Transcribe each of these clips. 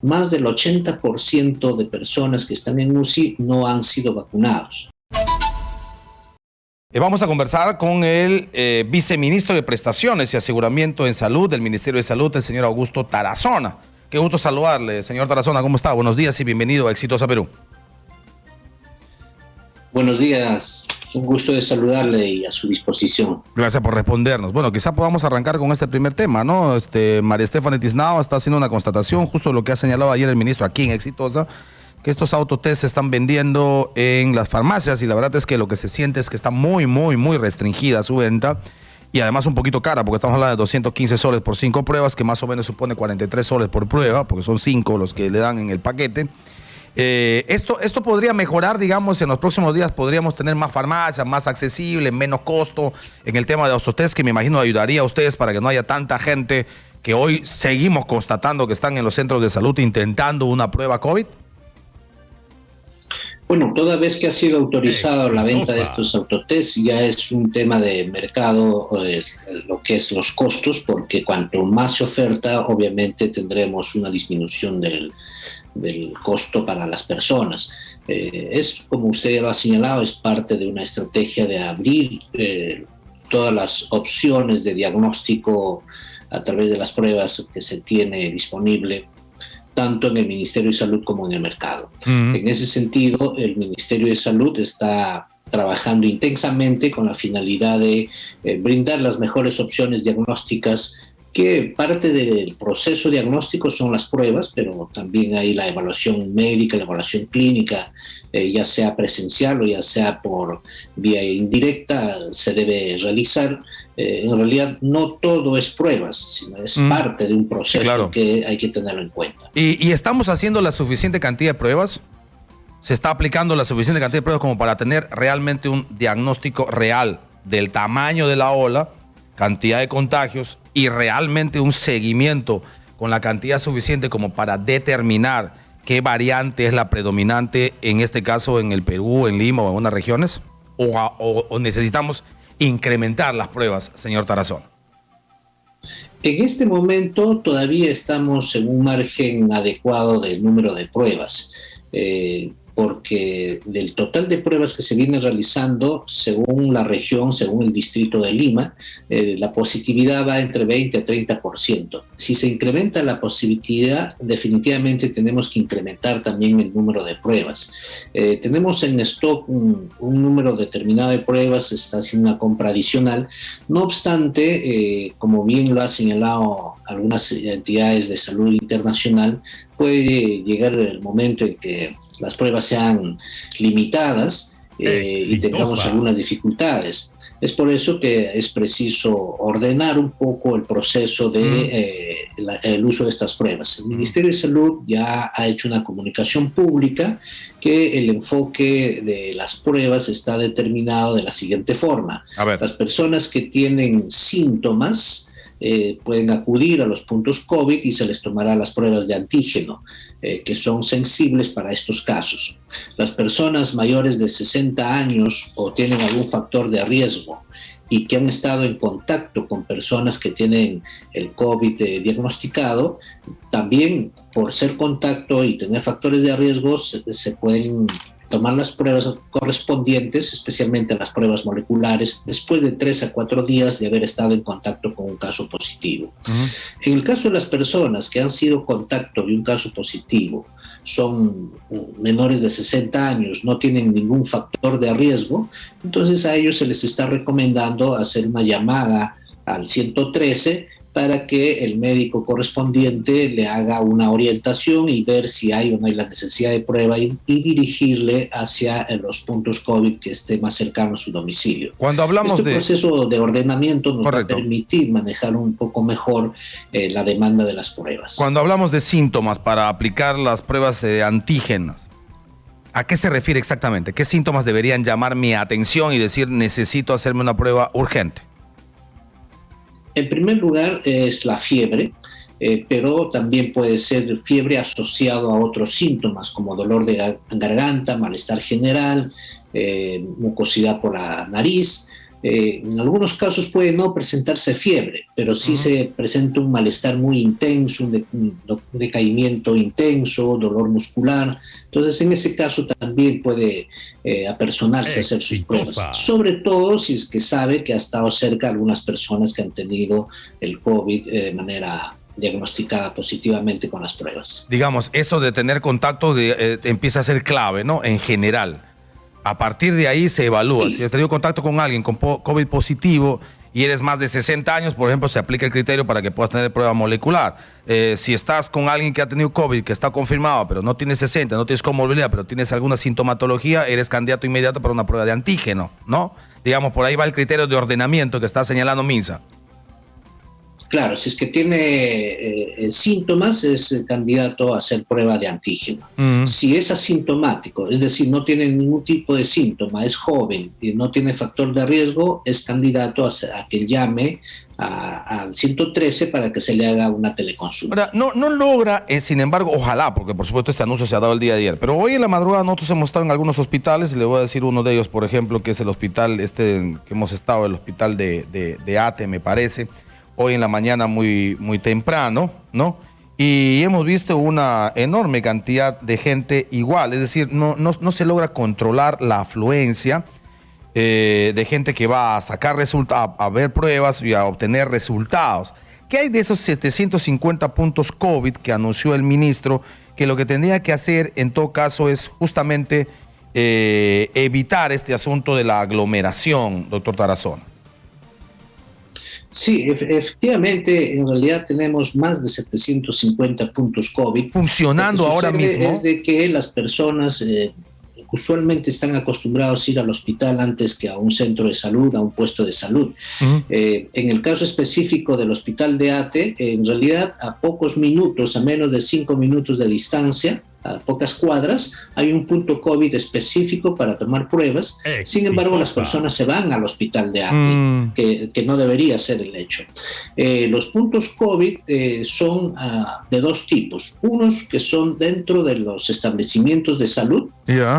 más del 80% de personas que están en UCI no han sido vacunados. Vamos a conversar con el viceministro de Prestaciones y Aseguramiento en Salud del Ministerio de Salud, el señor Augusto Tarazona. Qué gusto saludarle, señor Tarazona. ¿Cómo está? Buenos días y bienvenido a Exitosa Perú. Buenos días. Un gusto de saludarle y a su disposición. Gracias por respondernos. Bueno, quizá podamos arrancar con este primer tema, ¿no? María Estefany Tiznao está haciendo una constatación, justo lo que ha señalado ayer el ministro aquí en Exitosa, que estos autotest se están vendiendo en las farmacias y la verdad es que lo que se siente es que está muy restringida su venta y además un poquito cara, porque estamos hablando de 215 soles por 5 pruebas, que más o menos supone 43 soles por prueba, porque son 5 los que le dan en el paquete. Esto podría mejorar, digamos, en los próximos días podríamos tener más farmacias, más accesibles, menos costo en el tema de autotest, que me imagino ayudaría a ustedes para que no haya tanta gente que hoy seguimos constatando que están en los centros de salud intentando una prueba COVID. Bueno, toda vez que ha sido autorizada la venta de estos autotest, ya es un tema de mercado, lo que es los costos, porque cuanto más se oferta, obviamente tendremos una disminución del costo para las personas. Es, como usted lo ha señalado, es parte de una estrategia de abrir todas las opciones de diagnóstico a través de las pruebas que se tiene disponible, tanto en el Ministerio de Salud como en el mercado. En ese sentido, el Ministerio de Salud está trabajando intensamente con la finalidad de brindar las mejores opciones diagnósticas, que parte del proceso diagnóstico son las pruebas, pero también hay la evaluación médica, la evaluación clínica, ya sea presencial o ya sea por vía indirecta, se debe realizar. En realidad no todo es pruebas, sino es parte de un proceso, claro, que hay que tenerlo en cuenta. ¿Y estamos haciendo la suficiente cantidad de pruebas? ¿Se está aplicando la suficiente cantidad de pruebas como para tener realmente un diagnóstico real del tamaño de la ola, cantidad de contagios y realmente un seguimiento con la cantidad suficiente como para determinar qué variante es la predominante, en este caso en el Perú, en Lima o en unas regiones? ¿O necesitamos incrementar las pruebas, señor Tarazona? En este momento todavía estamos en un margen adecuado del número de pruebas, porque del total de pruebas que se viene realizando, según la región, según el distrito de Lima, la positividad va entre 20 a 30%. Si se incrementa la positividad, definitivamente tenemos que incrementar también el número de pruebas. Tenemos en stock un número determinado de pruebas, se está haciendo una compra adicional. No obstante, como bien lo ha señalado algunas entidades de salud internacional, puede llegar el momento en que las pruebas sean limitadas y tengamos algunas dificultades. Es por eso que es preciso ordenar un poco el proceso de el uso de estas pruebas. El Ministerio de Salud ya ha hecho una comunicación pública que el enfoque de las pruebas está determinado de la siguiente forma. Las personas que tienen síntomas pueden acudir a los puntos COVID y se les tomará las pruebas de antígeno, que son sensibles para estos casos. Las personas mayores de 60 años o tienen algún factor de riesgo y que han estado en contacto con personas que tienen el COVID diagnosticado, también por ser contacto y tener factores de riesgo se pueden tomar las pruebas correspondientes, especialmente las pruebas moleculares, después de 3 a 4 días de haber estado en contacto con un caso positivo. En el caso de las personas que han sido contacto de un caso positivo, son menores de 60 años, no tienen ningún factor de riesgo, entonces a ellos se les está recomendando hacer una llamada al 113 para que el médico correspondiente le haga una orientación y ver si hay o no hay la necesidad de prueba y dirigirle hacia los puntos COVID que esté más cercano a su domicilio. Cuando hablamos proceso de ordenamiento nos va a permitir manejar un poco mejor la demanda de las pruebas. Cuando hablamos de síntomas para aplicar las pruebas de antígenos, ¿a qué se refiere exactamente? ¿Qué síntomas deberían llamar mi atención y decir necesito hacerme una prueba urgente? En primer lugar es la fiebre, pero también puede ser fiebre asociado a otros síntomas como dolor de garganta, malestar general, mucosidad por la nariz. En algunos casos puede no presentarse fiebre, pero sí se presenta un malestar muy intenso, un decaimiento intenso, dolor muscular. Entonces, en ese caso también puede apersonarse a hacer sus pruebas, sobre todo si es que sabe que ha estado cerca de algunas personas que han tenido el COVID de manera diagnosticada positivamente con las pruebas. Digamos, eso de tener contacto empieza a ser clave, ¿no? En general. A partir de ahí se evalúa. Sí. Si has tenido contacto con alguien con COVID positivo y eres más de 60 años, por ejemplo, se aplica el criterio para que puedas tener prueba molecular. Si estás con alguien que ha tenido COVID, que está confirmado, pero no tienes 60, no tienes comorbilidad, pero tienes alguna sintomatología, eres candidato inmediato para una prueba de antígeno, ¿no? Digamos, por ahí va el criterio de ordenamiento que está señalando Minsa. Claro, si es que tiene síntomas, es candidato a hacer prueba de antígeno. Si es asintomático, es decir, no tiene ningún tipo de síntoma, es joven y no tiene factor de riesgo, es candidato a que llame al 113 para que se le haga una teleconsulta. Ahora, no logra, sin embargo, ojalá, porque por supuesto este anuncio se ha dado el día de ayer, pero hoy en la madrugada nosotros hemos estado en algunos hospitales, y le voy a decir uno de ellos, por ejemplo, que es el hospital que hemos estado, el hospital de ATE, me parece, hoy en la mañana muy temprano, ¿no? Y hemos visto una enorme cantidad de gente igual, es decir, no se logra controlar la afluencia de gente que va a sacar resultados, a ver pruebas y a obtener resultados. ¿Qué hay de esos 750 puntos COVID que anunció el ministro? Que lo que tendría que hacer en todo caso es justamente evitar este asunto de la aglomeración, doctor Tarazona. Sí, efectivamente, en realidad tenemos más de 750 puntos COVID. Funcionando ahora mismo. Es de que las personas usualmente están acostumbrados a ir al hospital antes que a un centro de salud, a un puesto de salud. En el caso específico del hospital de ATE, en realidad a pocos minutos, a menos de 5 minutos de distancia, a pocas cuadras, hay un punto COVID específico para tomar pruebas. Sin embargo, las personas se van al hospital de ATE, que no debería ser el hecho. Los puntos COVID son de dos tipos. Unos que son dentro de los establecimientos de salud,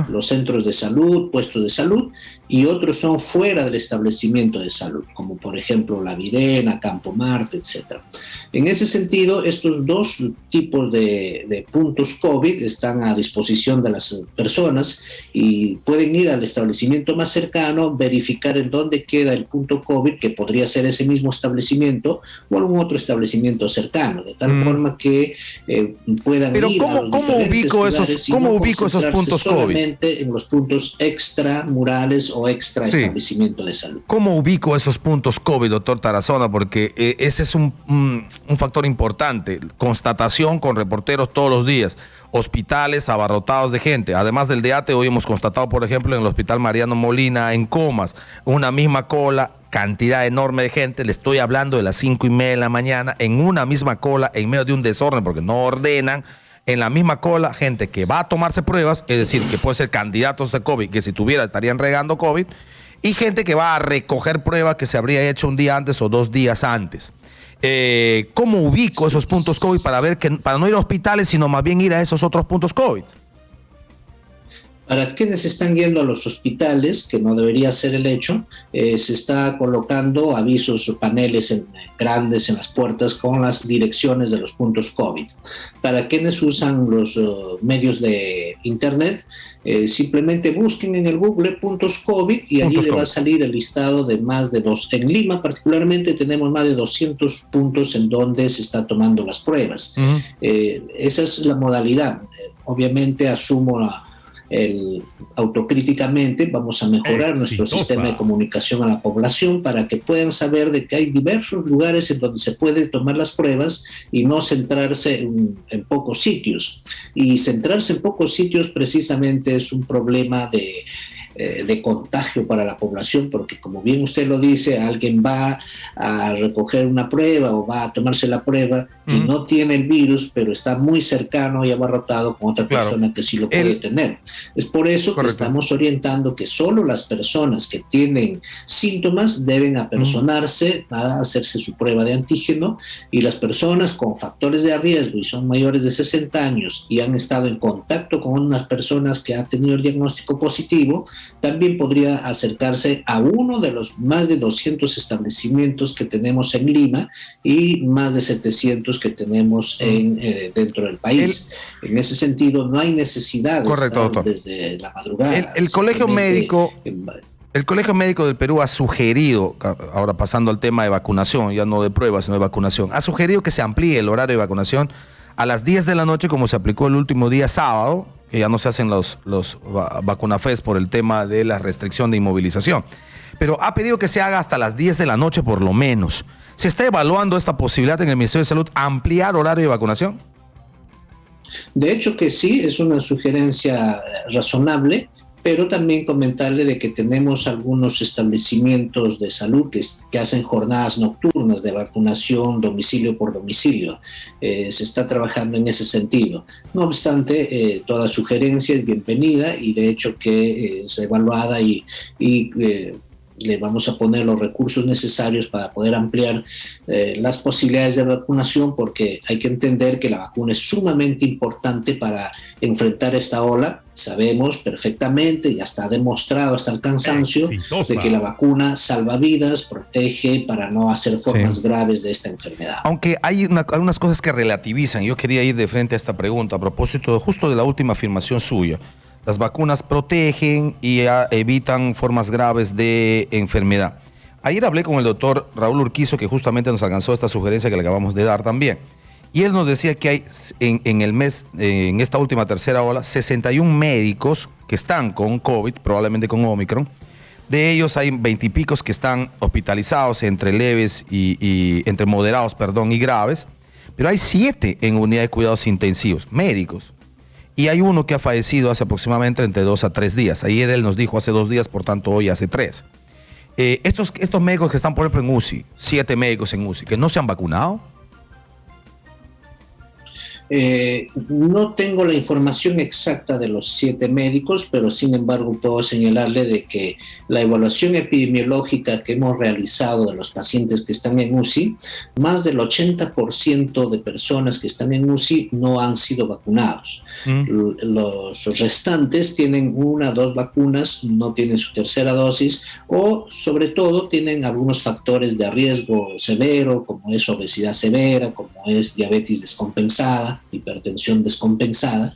los centros de salud, puestos de salud, y otros son fuera del establecimiento de salud, como por ejemplo La Videna, Campo Marte, etc. En ese sentido, estos dos tipos de puntos COVID están a disposición de las personas y pueden ir al establecimiento más cercano, verificar en dónde queda el punto COVID, que podría ser ese mismo establecimiento o algún otro establecimiento cercano, de tal forma que puedan ir a los diferentes lugares. ¿Cómo ubico esos puntos COVID? Solamente en los puntos extramurales o extra establecimiento de salud. ¿Cómo ubico esos puntos COVID, doctor Tarazona? Porque ese es un factor importante. Constatación con reporteros todos los días. Hospitales abarrotados de gente. Además del de ATE, hoy hemos constatado, por ejemplo, en el hospital Mariano Molina, en Comas, una misma cola, cantidad enorme de gente. Le estoy hablando de las 5:30 de la mañana, en una misma cola, en medio de un desorden, porque no ordenan. En la misma cola, gente que va a tomarse pruebas, es decir, que pueden ser candidatos de COVID, que si tuviera estarían regando COVID, y gente que va a recoger pruebas que se habría hecho un día antes o 2 días antes. ¿Cómo ubico esos puntos COVID para no ir a hospitales, sino más bien ir a esos otros puntos COVID? Para quienes están yendo a los hospitales, que no debería ser el hecho, se está colocando avisos o paneles grandes en las puertas con las direcciones de los puntos COVID. Para quienes usan los medios de internet, simplemente busquen en el Google puntos COVID y allí le va a salir el listado de más de En Lima particularmente tenemos más de 200 puntos en donde se está tomando las pruebas. Esa es la modalidad. Obviamente asumo autocríticamente vamos a mejorar nuestro sistema de comunicación a la población para que puedan saber de que hay diversos lugares en donde se puede tomar las pruebas y no centrarse en pocos sitios. Y centrarse en pocos sitios precisamente es un problema de contagio para la población, porque como bien usted lo dice, alguien va a recoger una prueba o va a tomarse la prueba y no tiene el virus, pero está muy cercano y abarrotado con otra persona que sí lo puede tener. Es por eso que estamos orientando que solo las personas que tienen síntomas deben apersonarse a hacerse su prueba de antígeno, y las personas con factores de riesgo y son mayores de 60 años y han estado en contacto con unas personas que han tenido el diagnóstico positivo, también podría acercarse a uno de los más de 200 establecimientos que tenemos en Lima y más de 700 que tenemos dentro del país. En ese sentido, no hay necesidad de Correcto, estar doctor. desde la madrugada. El Colegio Médico... El Colegio Médico del Perú ha sugerido, ahora pasando al tema de vacunación, ya no de pruebas, sino de vacunación, ha sugerido que se amplíe el horario de vacunación a las 10 de la noche, como se aplicó el último día sábado, que ya no se hacen los vacunafés por el tema de la restricción de inmovilización. Pero ha pedido que se haga hasta las 10 de la noche por lo menos. ¿Se está evaluando esta posibilidad en el Ministerio de Salud, ampliar horario de vacunación? De hecho que sí, es una sugerencia razonable, pero también comentarle de que tenemos algunos establecimientos de salud que hacen jornadas nocturnas de vacunación domicilio por domicilio. Se está trabajando en ese sentido. No obstante, toda sugerencia es bienvenida y de hecho que es evaluada y le vamos a poner los recursos necesarios para poder ampliar las posibilidades de vacunación, porque hay que entender que la vacuna es sumamente importante para enfrentar esta ola. Sabemos perfectamente, ya está demostrado hasta el cansancio, de que la vacuna salva vidas, protege para no hacer formas graves de esta enfermedad. Aunque hay algunas cosas que relativizan. Yo quería ir de frente a esta pregunta a propósito justo de la última afirmación suya. Las vacunas protegen y evitan formas graves de enfermedad. Ayer hablé con el doctor Raúl Urquizo, que justamente nos alcanzó esta sugerencia que le acabamos de dar también. Y él nos decía que hay en esta última tercera ola, 61 médicos que están con COVID, probablemente con Omicron. De ellos hay 20 y picos que están hospitalizados entre leves entre moderados, y graves. Pero hay 7 en unidad de cuidados intensivos, médicos. Y hay uno que ha fallecido hace aproximadamente entre 2 a 3 días. Ayer él nos dijo hace 2 días, por tanto hoy hace 3. Estos médicos que están, por ejemplo, en UCI, 7 médicos en UCI, que no se han vacunado. No tengo la información exacta de los 7 médicos, pero sin embargo puedo señalarle de que la evaluación epidemiológica que hemos realizado de los pacientes que están en UCI, más del 80% de personas que están en UCI no han sido vacunados. Los restantes tienen 1 o 2 vacunas, no tienen su tercera dosis o sobre todo tienen algunos factores de riesgo severo, como es obesidad severa, como es diabetes descompensada, hipertensión descompensada.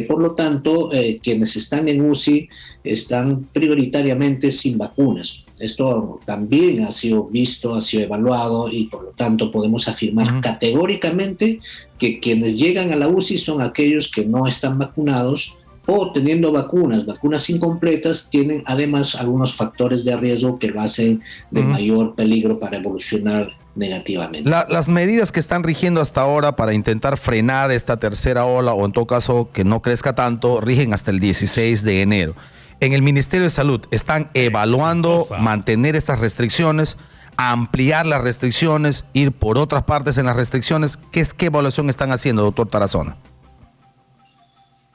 Por lo tanto, quienes están en UCI están prioritariamente sin vacunas. Esto también ha sido visto, ha sido evaluado y por lo tanto podemos afirmar categóricamente que quienes llegan a la UCI son aquellos que no están vacunados o teniendo vacunas incompletas, tienen además algunos factores de riesgo que lo hacen de mayor peligro para evolucionar negativamente. Las medidas que están rigiendo hasta ahora para intentar frenar esta tercera ola o en todo caso que no crezca tanto, rigen hasta el 16 de enero. En el Ministerio de Salud están evaluando mantener estas restricciones, ampliar las restricciones, ir por otras partes en las restricciones. ¿Qué evaluación están haciendo, doctor Tarazona?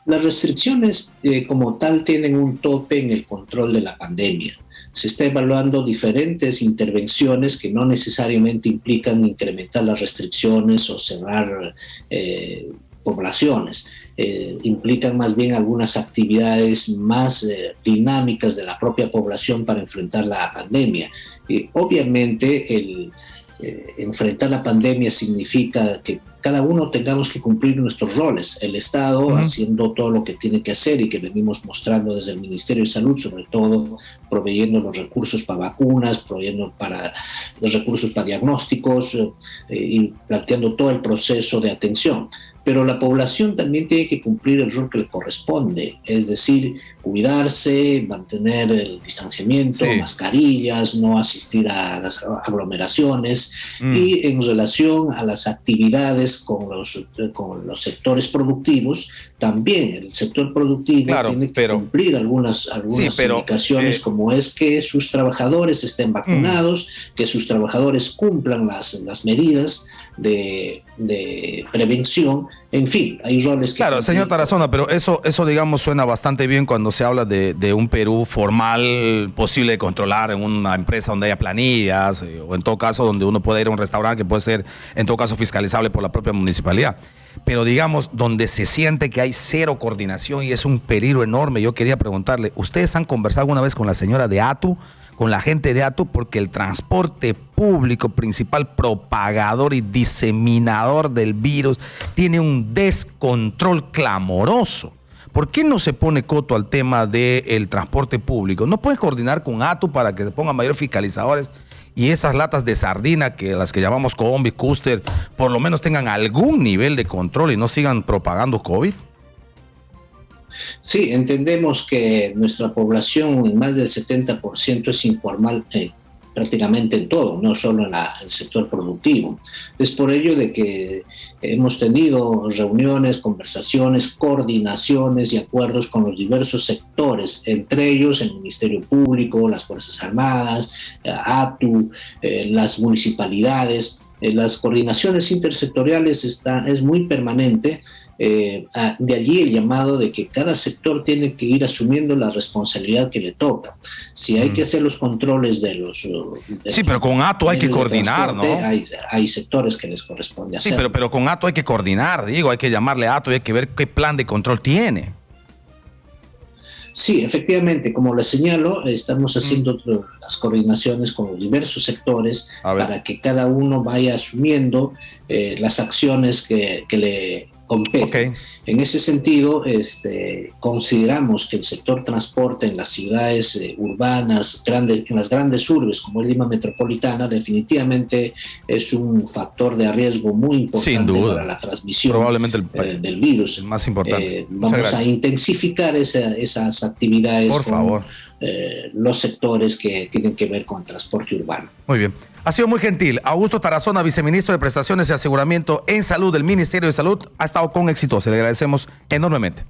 Las restricciones como tal tienen un tope en el control de la pandemia. Se está evaluando diferentes intervenciones que no necesariamente implican incrementar las restricciones o cerrar poblaciones. Implican más bien algunas actividades más dinámicas de la propia población para enfrentar la pandemia. Obviamente enfrentar la pandemia significa que cada uno tengamos que cumplir nuestros roles. El Estado haciendo todo lo que tiene que hacer y que venimos mostrando desde el Ministerio de Salud, sobre todo proveyendo los recursos para vacunas, proveyendo para los recursos para diagnósticos y planteando todo el proceso de atención. Pero la población también tiene que cumplir el rol que le corresponde, es decir, cuidarse, mantener el distanciamiento, mascarillas, no asistir a las aglomeraciones y en relación a las actividades con los sectores productivos, también el sector productivo tiene que cumplir algunas indicaciones como es que sus trabajadores estén vacunados, que sus trabajadores cumplan las medidas de prevención En fin, hay roles que... Claro, señor Tarazona, pero eso digamos suena bastante bien cuando se habla de un Perú formal, posible de controlar en una empresa donde haya planillas, o en todo caso donde uno puede ir a un restaurante que puede ser en todo caso fiscalizable por la propia municipalidad. Pero digamos, donde se siente que hay cero coordinación y es un peligro enorme, yo quería preguntarle, ¿ustedes han conversado alguna vez con la señora de ATU, con la gente de ATU? Porque el transporte público, principal propagador y diseminador del virus, tiene un descontrol clamoroso. ¿Por qué no se pone coto al tema del transporte público? ¿No puede coordinar con ATU para que se pongan mayores fiscalizadores y esas latas de sardina, que las que llamamos Combi, Custer, por lo menos tengan algún nivel de control y no sigan propagando COVID? Sí, entendemos que nuestra población, más del 70%, es informal prácticamente en todo, no solo en el sector productivo. Es por ello de que hemos tenido reuniones, conversaciones, coordinaciones y acuerdos con los diversos sectores, entre ellos el Ministerio Público, las Fuerzas Armadas, ATU, las municipalidades. Las coordinaciones intersectoriales es muy permanente. De allí el llamado de que cada sector tiene que ir asumiendo la responsabilidad que le toca. Si hay que hacer los controles de los... Sí, pero con ATU hay que coordinar, ¿no? Hay sectores que les corresponde hacer. Sí, pero con ATU hay que coordinar, digo, hay que llamarle a ATU y hay que ver qué plan de control tiene. Sí, efectivamente, como le señalo, estamos haciendo las coordinaciones con los diversos sectores para que cada uno vaya asumiendo las acciones que le competen. Okay. En ese sentido, consideramos que el sector transporte en las ciudades urbanas, en las grandes urbes como Lima Metropolitana, definitivamente es un factor de riesgo muy importante para la transmisión probablemente del virus. El más importante. Vamos a intensificar esas actividades con los sectores que tienen que ver con transporte urbano. Muy bien. Ha sido muy gentil. Augusto Tarazona, viceministro de Prestaciones y Aseguramiento en Salud del Ministerio de Salud, ha estado con éxito. Se le agradecemos enormemente.